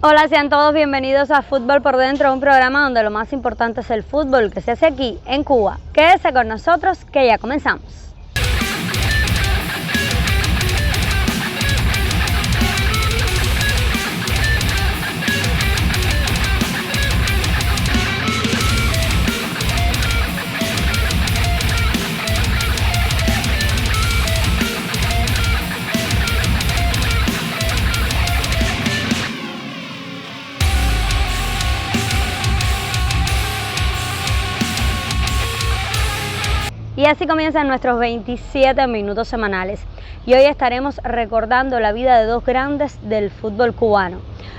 Hola, sean todos bienvenidos a Fútbol por Dentro, un programa donde lo más importante es el fútbol que se hace aquí en Cuba. Quédese con nosotros que ya comenzamos. Y así comienzan nuestros 27 minutos semanales. Y hoy estaremos recordando la vida de dos grandes del fútbol cubano.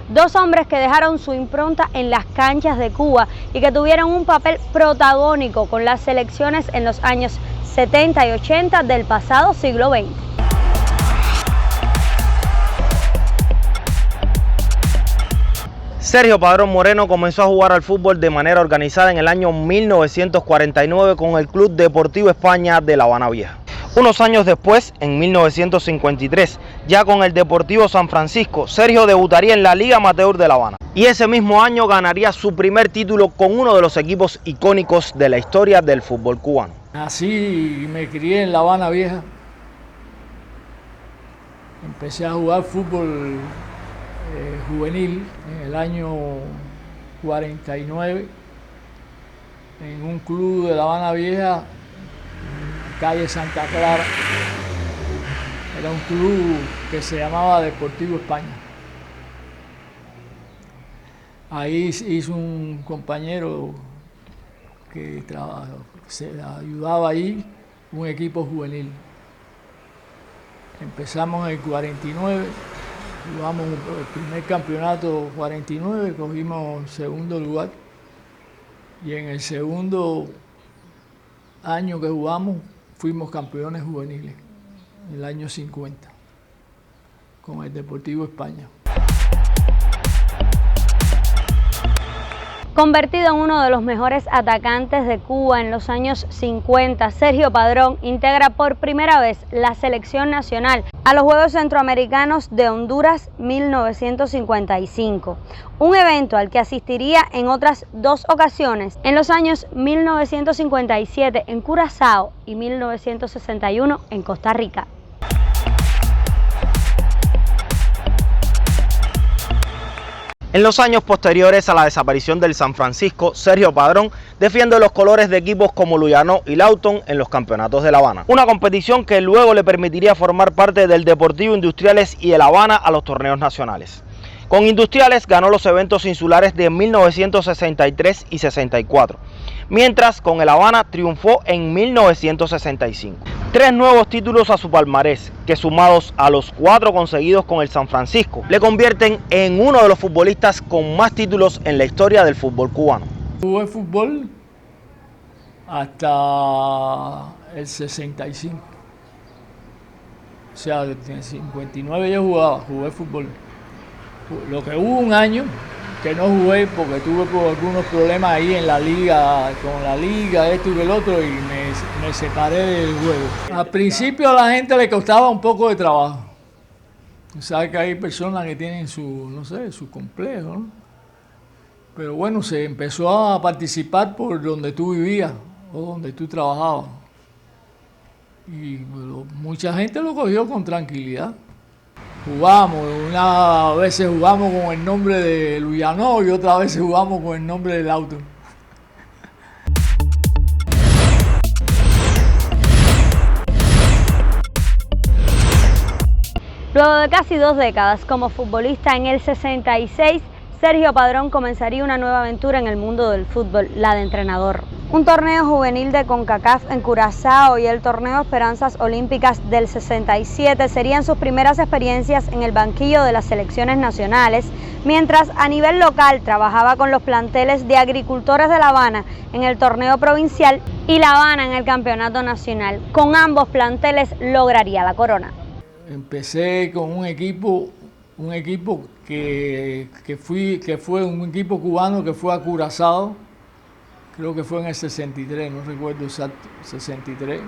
Dos hombres que dejaron su impronta en las canchas de Cuba y que tuvieron un papel protagónico con las selecciones en los años 70 y 80 del pasado siglo XX. Sergio Padrón Moreno comenzó a jugar al fútbol de manera organizada en el año 1949 con el Club Deportivo España de La Habana Vieja. Unos años después, en 1953, ya con el Deportivo San Francisco, Sergio debutaría en la Liga Amateur de La Habana. Y ese mismo año ganaría su primer título con uno de los equipos icónicos de la historia del fútbol cubano. Nací y me crié en La Habana Vieja. Empecé a jugar fútbol juvenil en el año 49 en un club de La Habana Vieja, calle Santa Clara. Era un club que se llamaba Deportivo España. Ahí hizo un compañero que se ayudaba ahí, un equipo juvenil. Empezamos en el 49. Jugamos el primer campeonato 49, cogimos segundo lugar y en el segundo año que jugamos fuimos campeones juveniles, en el año 50, con el Deportivo España. Convertido en uno de los mejores atacantes de Cuba en los años 50, Sergio Padrón integra por primera vez la selección nacional a los Juegos Centroamericanos de Honduras 1955, un evento al que asistiría en otras dos ocasiones, en los años 1957 en Curazao y 1961 en Costa Rica. En los años posteriores a la desaparición del San Francisco, Sergio Padrón defiende los colores de equipos como Luyano y Lawton en los campeonatos de La Habana. Una competición que luego le permitiría formar parte del Deportivo Industriales y el Habana a los torneos nacionales. Con Industriales ganó los eventos insulares de 1963 y 64, mientras con el Habana triunfó en 1965. 3 nuevos títulos a su palmarés, que sumados a los 4 conseguidos con el San Francisco, le convierten en uno de los futbolistas con más títulos en la historia del fútbol cubano. Jugué fútbol hasta el 65. O sea, en el 59 yo jugué fútbol. Lo que hubo un año que no jugué porque tuve algunos problemas ahí en la liga, con la liga, esto y el otro, y me separé del juego. Al principio a la gente le costaba un poco de trabajo. Sabes que hay personas que tienen su complejo, ¿no? Pero bueno, se empezó a participar por donde tú vivías o donde tú trabajabas. Y bueno, mucha gente lo cogió con tranquilidad. Jugamos, unas veces jugamos con el nombre de Luyano y otras veces jugamos con el nombre de Lawton. Luego de casi 2 décadas como futbolista, en el 66, Sergio Padrón comenzaría una nueva aventura en el mundo del fútbol, la de entrenador. Un torneo juvenil de CONCACAF en Curazao y el torneo Esperanzas Olímpicas del 67 serían sus primeras experiencias en el banquillo de las selecciones nacionales, mientras a nivel local trabajaba con los planteles de agricultores de La Habana en el torneo provincial y La Habana en el campeonato nacional. Con ambos planteles lograría la corona. Empecé con un equipo que fue un equipo cubano que fue a Curazao. Creo que fue en el 63, no recuerdo exacto, 63,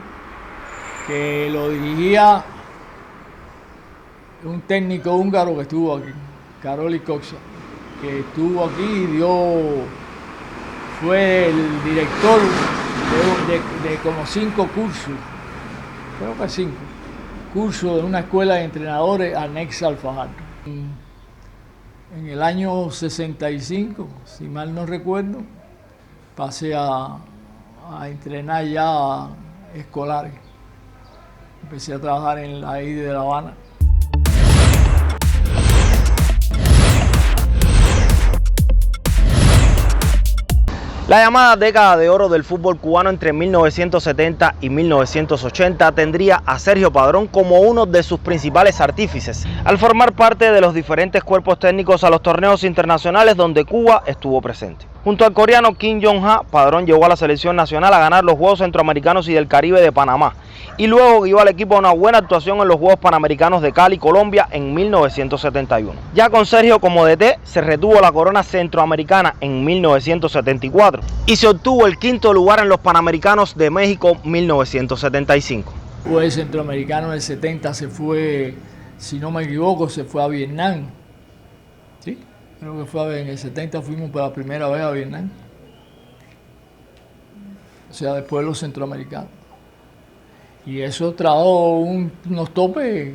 que lo dirigía un técnico húngaro que estuvo aquí, Karoli Koksa. que estuvo aquí, fue el director de como 5 cursos, creo que 5 cursos de una escuela de entrenadores anexa al Fajardo. En el año 65, si mal no recuerdo, pasé a entrenar ya escolares. Empecé a trabajar en la ID de La Habana. La llamada década de oro del fútbol cubano entre 1970 y 1980 tendría a Sergio Padrón como uno de sus principales artífices, al formar parte de los diferentes cuerpos técnicos a los torneos internacionales donde Cuba estuvo presente. Junto al coreano Kim Jong-ha, Padrón llevó a la selección nacional a ganar los Juegos Centroamericanos y del Caribe de Panamá, y luego guió al equipo a una buena actuación en los Juegos Panamericanos de Cali, Colombia, en 1971. Ya con Sergio como DT, se retuvo la corona centroamericana en 1974 y se obtuvo el 5º lugar en los Panamericanos de México 1975. Fue el centroamericano en el 70, se fue, si no me equivoco, se fue a Vietnam. ¿Sí? Creo que fue en el 70 fuimos por la primera vez a Vietnam. O sea, después de los centroamericanos. Y eso trajo unos topes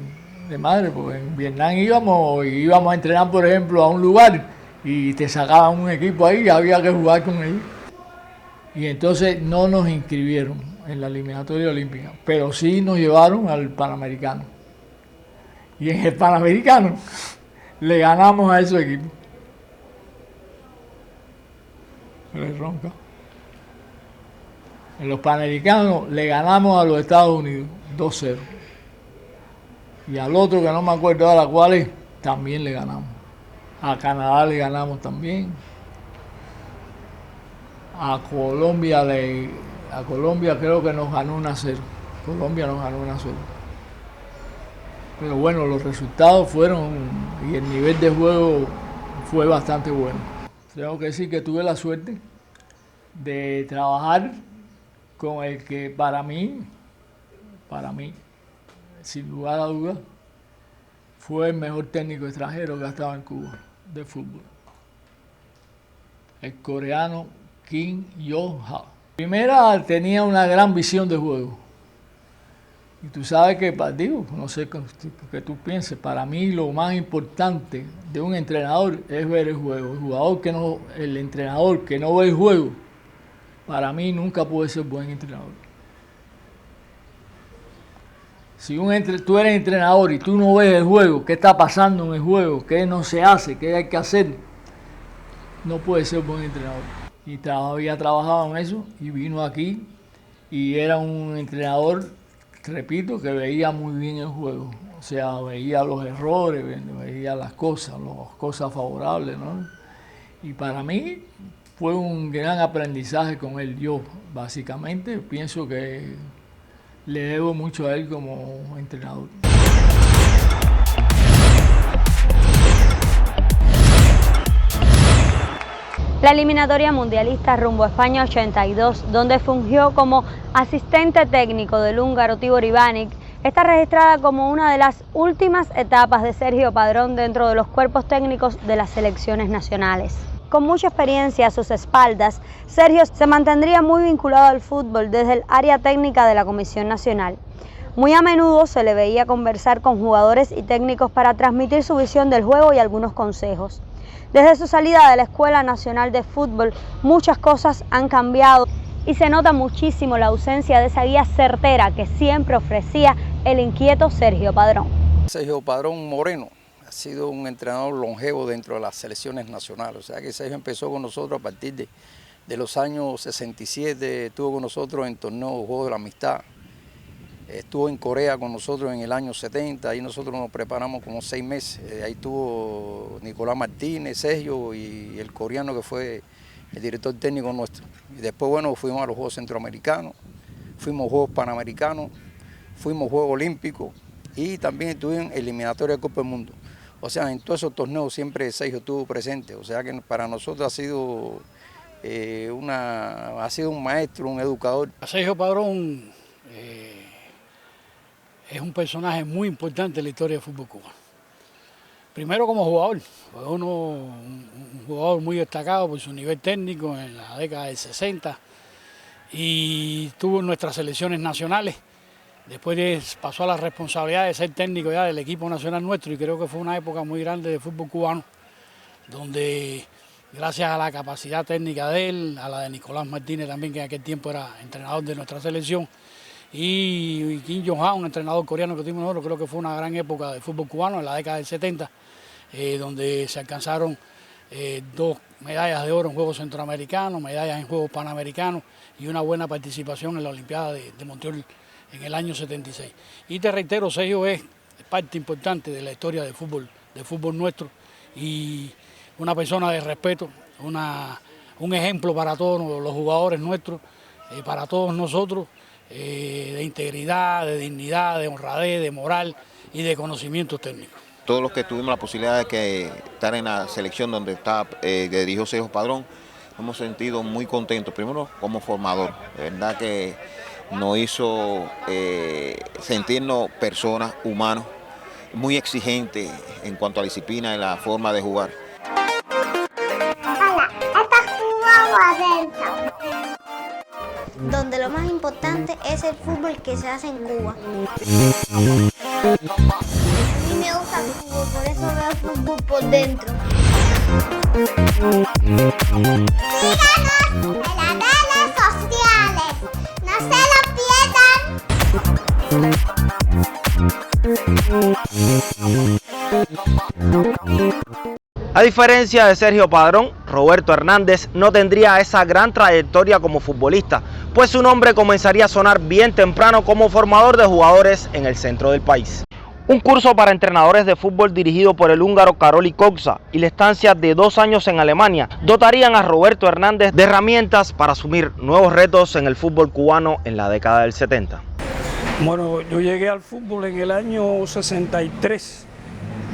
de madre, porque en Vietnam íbamos a entrenar, por ejemplo, a un lugar y te sacaban un equipo ahí y había que jugar con ellos. Y entonces no nos inscribieron en la eliminatoria olímpica, pero sí nos llevaron al Panamericano. Y en el Panamericano le ganamos a esos equipos. Le ronca. En los Panamericanos le ganamos a los Estados Unidos 2-0. Y al otro, que no me acuerdo ahora cuál es, también le ganamos. A Canadá le ganamos también. A Colombia creo que nos ganó 1-0. Colombia nos ganó 1-0. Pero bueno, los resultados fueron, y el nivel de juego fue bastante bueno. Tengo que decir que tuve la suerte de trabajar con el que para mí, sin lugar a dudas, fue el mejor técnico extranjero que ha estado en Cuba de fútbol. El coreano Kim Jong-ha. Primera, tenía una gran visión de juego. Y tú sabes que, digo, no sé qué tú pienses, para mí lo más importante de un entrenador es ver el juego. El entrenador que no ve el juego, para mí nunca puede ser buen entrenador. Si tú eres entrenador y tú no ves el juego, qué está pasando en el juego, qué no se hace, qué hay que hacer, no puede ser buen entrenador. Y había trabajado en eso y vino aquí y era un entrenador, repito, que veía muy bien el juego. O sea, veía los errores, veía las cosas favorables, ¿no? Y para mí fue un gran aprendizaje con él. Yo, básicamente, pienso que le debo mucho a él como entrenador. La eliminatoria mundialista rumbo a España 82, donde fungió como asistente técnico del húngaro Tibor Ivanic, está registrada como una de las últimas etapas de Sergio Padrón dentro de los cuerpos técnicos de las selecciones nacionales. Con mucha experiencia a sus espaldas, Sergio se mantendría muy vinculado al fútbol desde el área técnica de la Comisión Nacional. Muy a menudo se le veía conversar con jugadores y técnicos para transmitir su visión del juego y algunos consejos. Desde su salida de la Escuela Nacional de Fútbol, muchas cosas han cambiado y se nota muchísimo la ausencia de esa guía certera que siempre ofrecía el inquieto Sergio Padrón. Sergio Padrón Moreno ha sido un entrenador longevo dentro de las selecciones nacionales. O sea que Sergio empezó con nosotros a partir de los años 67, estuvo con nosotros en torneos Juegos de la Amistad. Estuvo en Corea con nosotros en el año 70, ahí nosotros nos preparamos como 6 meses. Ahí estuvo Nicolás Martínez, Sergio y el coreano que fue el director técnico nuestro. Y después, bueno, fuimos a los Juegos Centroamericanos, fuimos a Juegos Panamericanos, fuimos a Juegos Olímpicos y también estuve en eliminatoria de Copa del Mundo. O sea, en todos esos torneos siempre Sergio estuvo presente. O sea que para nosotros ha sido, un maestro, un educador. Sergio Padrón es un personaje muy importante en la historia del fútbol cubano. Primero como jugador, fue un jugador muy destacado por su nivel técnico en la década del 60 y tuvo nuestras selecciones nacionales. Después pasó a la responsabilidad de ser técnico ya del equipo nacional nuestro y creo que fue una época muy grande de fútbol cubano, donde gracias a la capacidad técnica de él, a la de Nicolás Martínez también, que en aquel tiempo era entrenador de nuestra selección, y Kim Jong-un, un entrenador coreano que tuvimos nosotros, creo que fue una gran época de fútbol cubano en la década del 70, donde se alcanzaron 2 medallas de oro en Juegos Centroamericanos, medallas en Juegos Panamericanos y una buena participación en la Olimpiada de Montreal en el año 76. Y te reitero, Sergio es parte importante de la historia del fútbol nuestro y una persona de respeto, un ejemplo para todos los jugadores nuestros, para todos nosotros, de integridad, de dignidad, de honradez, de moral y de conocimientos técnicos. Todos los que tuvimos la posibilidad de estar en la selección donde dirigió Sergio Padrón, nos hemos sentido muy contentos, primero como formador, de verdad que nos hizo sentirnos personas, humanos, muy exigentes en cuanto a la disciplina y la forma de jugar. Donde lo más importante es el fútbol que se hace en Cuba. A mí me gusta el fútbol, por eso veo fútbol por dentro. Síganos en las redes sociales, no se lo pierdan. A diferencia de Sergio Padrón, Roberto Hernández no tendría esa gran trayectoria como futbolista, pues su nombre comenzaría a sonar bien temprano como formador de jugadores en el centro del país. Un curso para entrenadores de fútbol dirigido por el húngaro Karoli Koksa y la estancia de 2 años en Alemania dotarían a Roberto Hernández de herramientas para asumir nuevos retos en el fútbol cubano en la década del 70. Bueno, yo llegué al fútbol en el año 63.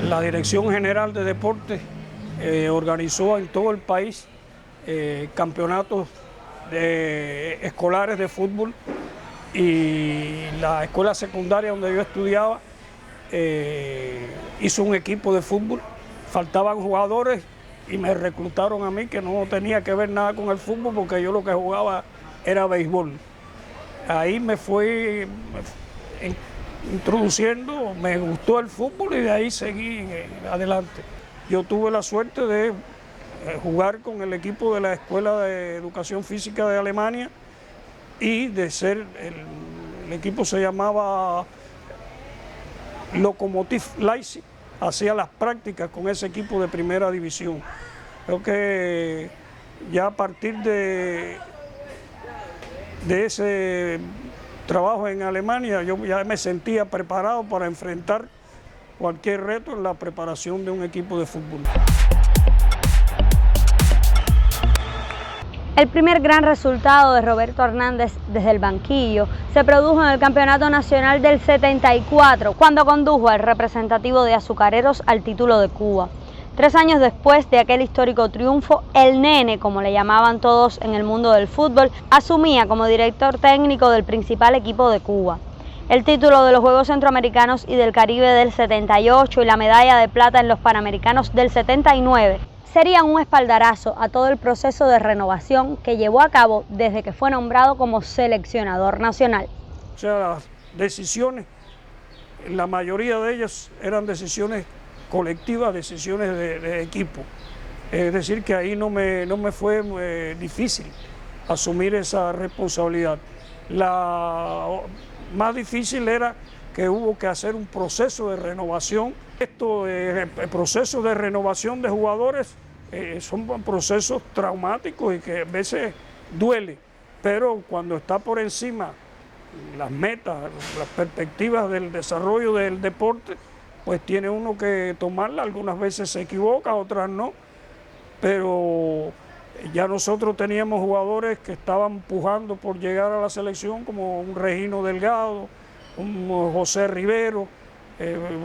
La Dirección General de Deportes organizó en todo el país campeonatos escolares de fútbol y la escuela secundaria donde yo estudiaba hizo un equipo de fútbol, faltaban jugadores y me reclutaron a mí que no tenía que ver nada con el fútbol porque yo lo que jugaba era béisbol. Ahí me fui introduciendo, me gustó el fútbol y de ahí seguí adelante. Yo tuve la suerte de jugar con el equipo de la Escuela de Educación Física de Alemania y de ser, el equipo se llamaba Lokomotiv Leipzig, hacía las prácticas con ese equipo de primera división. Creo que ya a partir de ese trabajo en Alemania yo ya me sentía preparado para enfrentar cualquier reto en la preparación de un equipo de fútbol. El primer gran resultado de Roberto Hernández desde el banquillo se produjo en el Campeonato Nacional del 74, cuando condujo al representativo de Azucareros al título de Cuba. 3 años después de aquel histórico triunfo, el Nene, como le llamaban todos en el mundo del fútbol, asumía como director técnico del principal equipo de Cuba. El título de los Juegos Centroamericanos y del Caribe del 78 y la medalla de plata en los Panamericanos del 79 serían un espaldarazo a todo el proceso de renovación que llevó a cabo desde que fue nombrado como seleccionador nacional. O sea, las decisiones, la mayoría de ellas eran decisiones colectivas, decisiones de equipo. Es decir, que ahí no me fue difícil asumir esa responsabilidad. La más difícil era que hubo que hacer un proceso de renovación. El proceso de renovación de jugadores son procesos traumáticos y que a veces duele, pero cuando está por encima las metas, las perspectivas del desarrollo del deporte, pues tiene uno que tomarla. Algunas veces se equivoca, otras no, pero ya nosotros teníamos jugadores que estaban pujando por llegar a la selección, como un Regino Delgado, un José Rivero,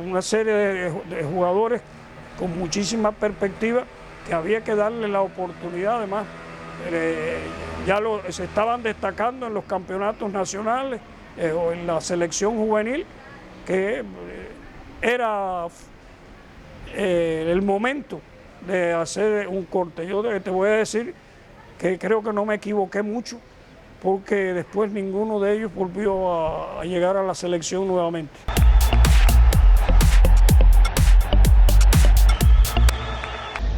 una serie de jugadores con muchísima perspectiva que había que darle la oportunidad. Además, se estaban destacando en los campeonatos nacionales o en la selección juvenil, que era el momento de hacer un corte. Yo te voy a decir que creo que no me equivoqué mucho, porque después ninguno de ellos volvió a llegar a la selección nuevamente.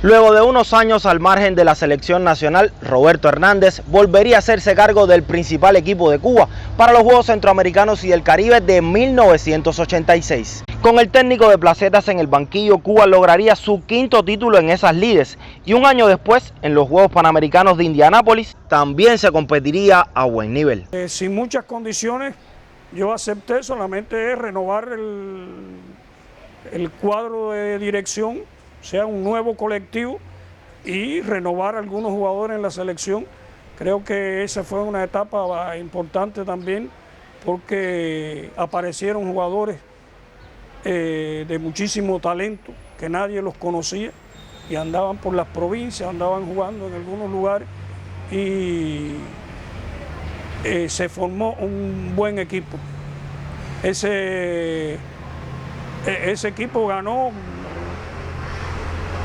Luego de unos años al margen de la selección nacional, Roberto Hernández volvería a hacerse cargo del principal equipo de Cuba para los Juegos Centroamericanos y del Caribe de 1986. Con el técnico de Placetas en el banquillo, Cuba lograría su quinto título en esas lides y un año después, en los Juegos Panamericanos de Indianápolis, también se competiría a buen nivel. Sin muchas condiciones, yo acepté solamente renovar el cuadro de dirección, o sea, un nuevo colectivo, y renovar algunos jugadores en la selección. Creo que esa fue una etapa importante también, porque aparecieron jugadores de muchísimo talento, que nadie los conocía, y andaban por las provincias, andaban jugando en algunos lugares, y se formó un buen equipo. Ese equipo ganó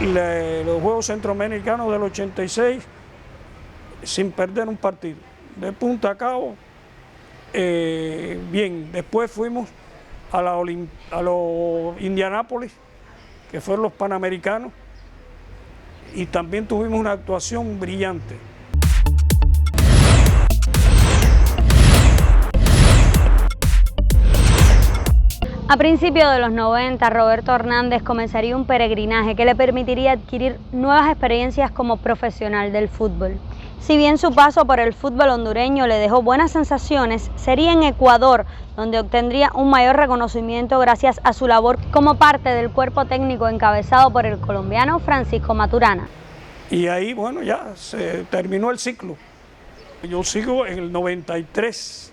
los Juegos Centroamericanos del 86 sin perder un partido, de punta a cabo. Bien, después fuimos a los Indianápolis, que fueron los Panamericanos, y también tuvimos una actuación brillante. A principios de los 90, Roberto Hernández comenzaría un peregrinaje que le permitiría adquirir nuevas experiencias como profesional del fútbol. Si bien su paso por el fútbol hondureño le dejó buenas sensaciones, sería en Ecuador donde obtendría un mayor reconocimiento gracias a su labor como parte del cuerpo técnico encabezado por el colombiano Francisco Maturana. Y ahí, bueno, ya se terminó el ciclo. Yo sigo en el 93.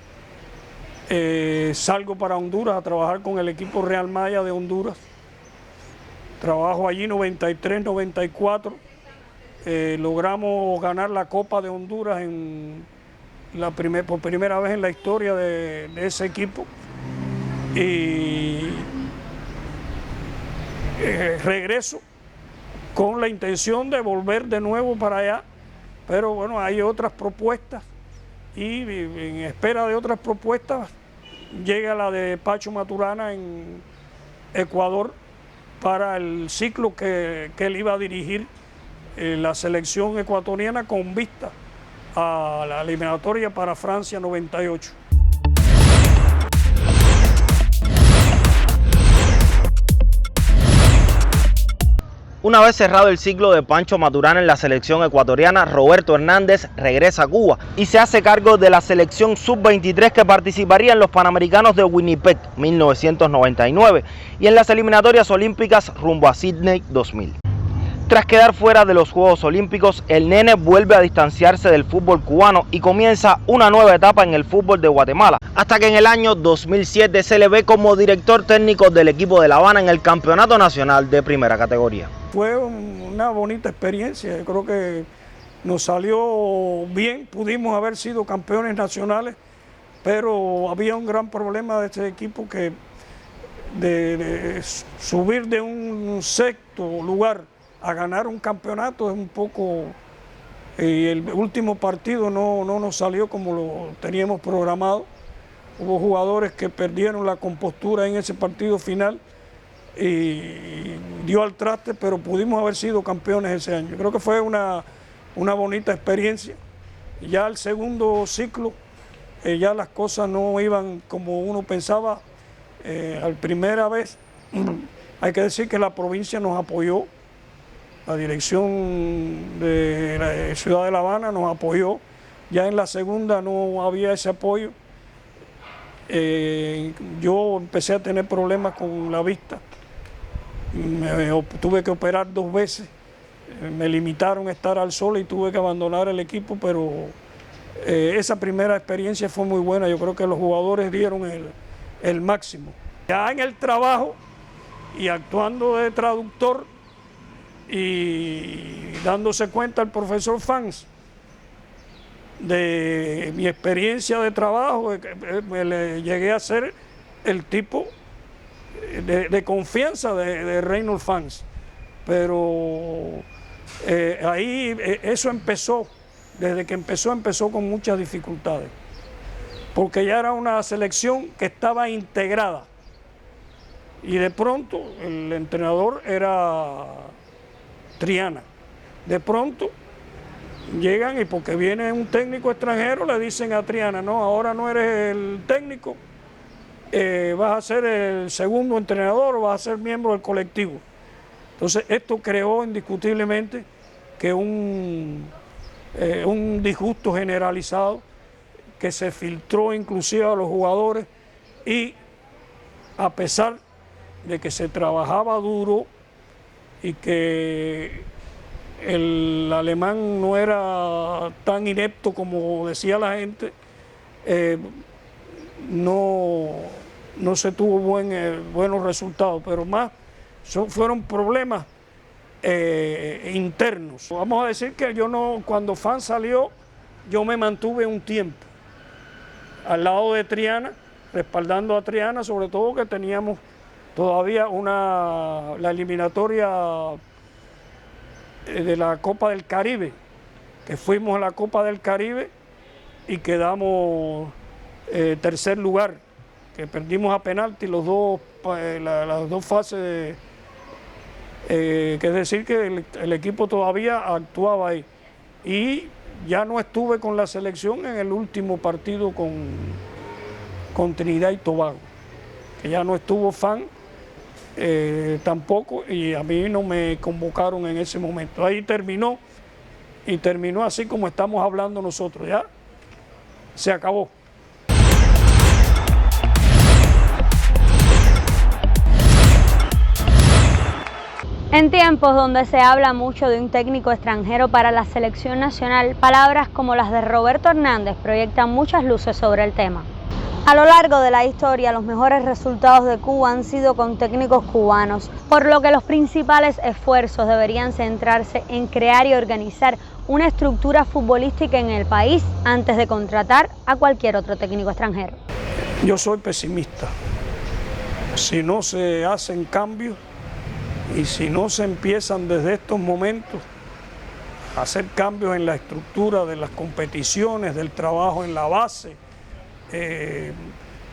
Salgo para Honduras a trabajar con el equipo Real Maya de Honduras. Trabajo allí 93, 94. Logramos ganar la Copa de Honduras por primera vez en la historia de ese equipo. Y regreso con la intención de volver de nuevo para allá. Pero bueno, hay otras propuestas. Y en espera de otras propuestas llega la de Pacho Maturana en Ecuador para el ciclo que él iba a dirigir la selección ecuatoriana con vista a la eliminatoria para Francia 98. Una vez cerrado el ciclo de Pancho Maturana en la selección ecuatoriana, Roberto Hernández regresa a Cuba y se hace cargo de la selección sub-23 que participaría en los Panamericanos de Winnipeg 1999 y en las eliminatorias olímpicas rumbo a Sydney 2000. Tras quedar fuera de los Juegos Olímpicos, el nene vuelve a distanciarse del fútbol cubano y comienza una nueva etapa en el fútbol de Guatemala, hasta que en el año 2007 se le ve como director técnico del equipo de La Habana en el Campeonato Nacional de Primera Categoría. Fue una bonita experiencia, yo creo que nos salió bien, pudimos haber sido campeones nacionales, pero había un gran problema de este equipo, que de subir de un sexto lugar a ganar un campeonato es un poco, y el último partido no nos salió como lo teníamos programado. Hubo jugadores que perdieron la compostura en ese partido final y dio al traste, pero pudimos haber sido campeones ese año. Yo creo que fue una bonita experiencia. Ya el segundo ciclo, ya las cosas no iban como uno pensaba. A la primera vez, hay que decir que la provincia nos apoyó. La dirección de la ciudad de La Habana nos apoyó. Ya en la segunda no había ese apoyo. Yo empecé a tener problemas con la vista. Tuve que operar 2 veces. Me limitaron a estar al sol y tuve que abandonar el equipo, pero esa primera experiencia fue muy buena. Yo creo que los jugadores dieron el máximo. Ya en el trabajo y actuando de traductor, y dándose cuenta el profesor Fans de mi experiencia de trabajo, le llegué a ser el tipo de confianza de Reynold Fans. pero ahí eso empezó, desde que empezó con muchas dificultades, porque ya era una selección que estaba integrada y de pronto el entrenador era Triana. De pronto llegan y porque viene un técnico extranjero le dicen a Triana, no, ahora no eres el técnico, vas a ser el segundo entrenador o vas a ser miembro del colectivo. Entonces esto creó indiscutiblemente que un disgusto generalizado que se filtró inclusive a los jugadores, y a pesar de que se trabajaba duro y que el alemán no era tan inepto como decía la gente, no se tuvo buenos resultados, pero más fueron problemas internos. Vamos a decir que cuando Fan salió, yo me mantuve un tiempo al lado de Triana, respaldando a Triana, sobre todo que teníamos todavía la eliminatoria de la Copa del Caribe, que fuimos a la Copa del Caribe y quedamos tercer lugar, que perdimos a penalti las dos fases, que es decir que el equipo todavía actuaba ahí. Y ya no estuve con la selección en el último partido con Trinidad y Tobago, que ya no estuvo Fan tampoco, y a mí no me convocaron en ese momento. Ahí terminó, y terminó así como estamos hablando nosotros, ya se acabó. En tiempos donde se habla mucho de un técnico extranjero para la selección nacional, palabras como las de Roberto Hernández proyectan muchas luces sobre el tema. A lo largo de la historia, los mejores resultados de Cuba han sido con técnicos cubanos, por lo que los principales esfuerzos deberían centrarse en crear y organizar una estructura futbolística en el país antes de contratar a cualquier otro técnico extranjero. Yo soy pesimista. Si no se hacen cambios y si no se empiezan desde estos momentos a hacer cambios en la estructura de las competiciones, del trabajo en la base,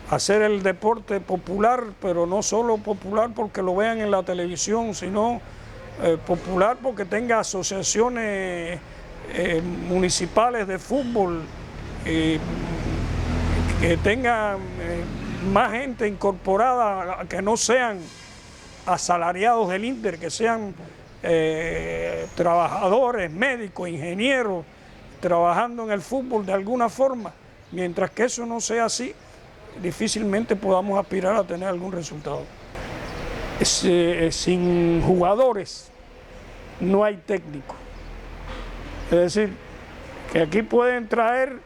hacer el deporte popular, pero no solo popular porque lo vean en la televisión, sino popular porque tenga asociaciones municipales de fútbol, que tenga más gente incorporada, que no sean asalariados del Inter, que sean trabajadores, médicos, ingenieros, trabajando en el fútbol de alguna forma. Mientras que eso no sea así, difícilmente podamos aspirar a tener algún resultado. Sin jugadores no hay técnico. Es decir, que aquí pueden traer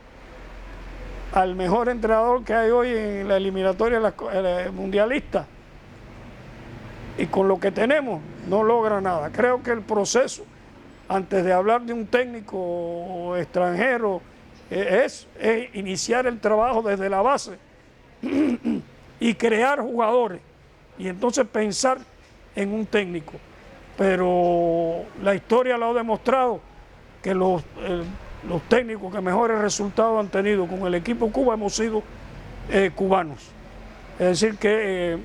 al mejor entrenador que hay hoy en la eliminatoria mundialista, y con lo que tenemos no logra nada. Creo que el proceso, antes de hablar de un técnico extranjero, es iniciar el trabajo desde la base y crear jugadores, y entonces pensar en un técnico. Pero la historia lo ha demostrado, que los técnicos que mejores resultados han tenido con el equipo Cuba hemos sido cubanos. Es decir que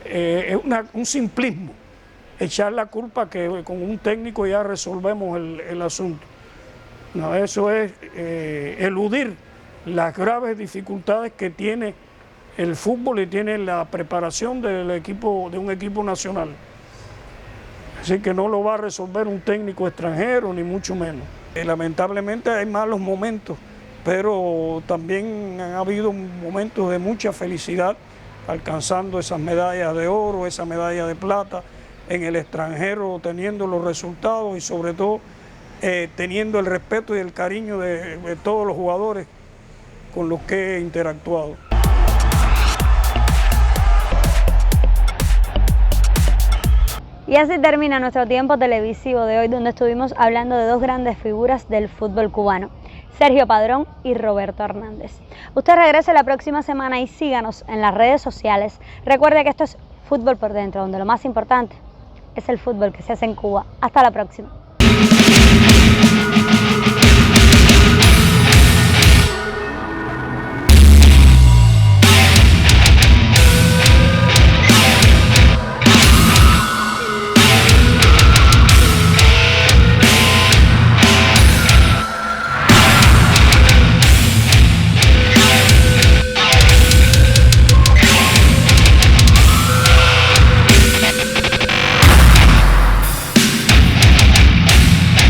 es un simplismo echar la culpa que con un técnico ya resolvemos el asunto. No, eso es eludir las graves dificultades que tiene el fútbol y tiene la preparación de un equipo nacional. Así que no lo va a resolver un técnico extranjero, ni mucho menos. Lamentablemente hay malos momentos, pero también han habido momentos de mucha felicidad, alcanzando esas medallas de oro, esa medalla de plata en el extranjero, teniendo los resultados y sobre todo teniendo el respeto y el cariño de todos los jugadores con los que he interactuado. Y así termina nuestro tiempo televisivo de hoy, donde estuvimos hablando de dos grandes figuras del fútbol cubano, Sergio Padrón y Roberto Hernández. Usted regrese la próxima semana y síganos en las redes sociales. Recuerde que esto es Fútbol por Dentro, donde lo más importante es el fútbol que se hace en Cuba. Hasta la próxima.